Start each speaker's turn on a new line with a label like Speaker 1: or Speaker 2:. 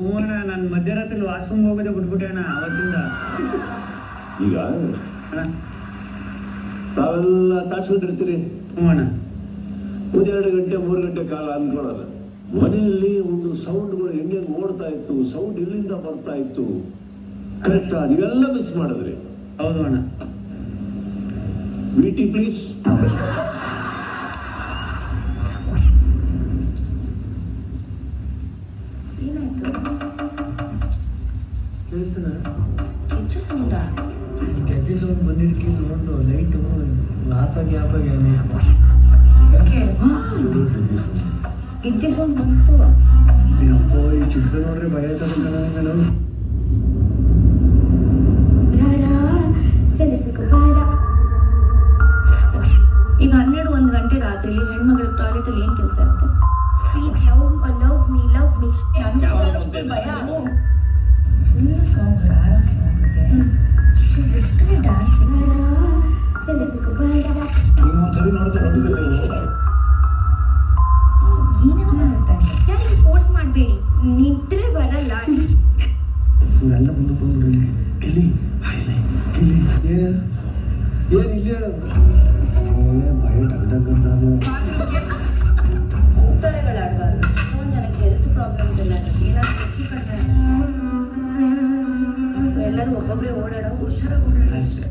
Speaker 1: ಹ್ಞೂ ಅಣ್ಣ, ನಾನು ಮಧ್ಯರಾತ್ರಿ ವಾಶ್ರೂಮ್ ಹೋಗೋದೇ ಬಿಟ್ಬಿಟ್ಟೆ ಅಣ್ಣ ಅವತ್ತಿಂದ.
Speaker 2: ಈಗ
Speaker 1: ಅಣ್ಣ
Speaker 2: ತಾವೆಲ್ಲ ತಾಚ್ಕೊಂಡಿರ್ತೀರಿ.
Speaker 1: ಹ್ಞೂ ಅಣ್ಣ.
Speaker 2: 2 ಗಂಟೆ 3 ಗಂಟೆ ಕಾಲ ಅನ್ಕೊಳ್ಳೋದು. ಮನೆಯಲ್ಲಿ ಒಂದು ಸೌಂಡ್ಗಳು ಹೆಂಗೆ ಓಡ್ತಾ ಇತ್ತು, ಸೌಂಡ್ ಎಲ್ಲಿಂದ ಬರ್ತಾ ಇತ್ತು, ಕರೆಕ್ಟ್ ನೀವೆಲ್ಲ ಮಿಸ್ ಮಾಡಿದ್ರಿ.
Speaker 1: ಹೌದು ಅಣ್ಣ.
Speaker 2: VT please.
Speaker 1: ಗೆಜ್ಜೆ ಸೌಂಡ್ ಬಂದಿದ್ದಕ್ಕೆ ನೋಡ್ದು ಲೈಟು ಆಪಾಗಿ
Speaker 3: ಗೆಜ್ಜೆ ಸೌಂಡ್ ಬಂತು.
Speaker 1: ಅಪ್ಪ ಈ ಚಿತ್ರ ನೋಡ್ರೆ ಭಯ ತಗೊಂಡು
Speaker 3: ಈಗ 12-1 ಗಂಟೆ ರಾತ್ರಿ ಹೆಣ್ಮಗಳ ಟಾಯ್ಲೆಟ್ ಅಲ್ಲಿ ಏನ್ ಕೆಲಸ ಇರುತ್ತೆ?
Speaker 4: Please love me.
Speaker 3: ಭಯ. ಫುಲ್ ಸಾಂಗ್, ಯಾರ ಸಾಂಗ್ಗೆ ಡ್ಯಾನ್ಸ್
Speaker 1: ಇನ್ನೊಂದ್ಸರಿ ನೋಡ್ತಾ
Speaker 3: ಏನೇನೋ ಮಾತಾಡ್ತಾ ಇದ್ದೆ.
Speaker 4: ಯಾರಿಗೆ ಫೋರ್ಸ್ ಮಾಡಬೇಡಿ, ನಿದ್ರೆ ಬರಲ್ಲ.
Speaker 1: ಎಲ್ಲ ಮುಂದೆ ಬಂದ್ಬಿಡ್ಲಿ. ಕಿಲಿ ಕಿಲಿ ಏನು ಇಲ್ಲಿ ಹೇಳೋದು ಭಯ ಟಕ್ ಅಂತ
Speaker 3: ಉತ್ತರಗಳಾಡಬಾರ್ದು. ಎಷ್ಟೊಂದು ಜನಕ್ಕೆ ಹೆಲ್ತ್ ಪ್ರಾಬ್ಲಮ್ಸ್ ಎಲ್ಲ ಏನಾದ್ರು ಹೆಚ್ಚು ಕಡಿಮೆ. ಸೊ ಎಲ್ಲರೂ ಒಬ್ಬೊಬ್ಬರೇ ಓಡಾಡೋ ಹುಷಾರಾಗಿ ಓಡಾಡ.
Speaker 1: ಅಷ್ಟೇ.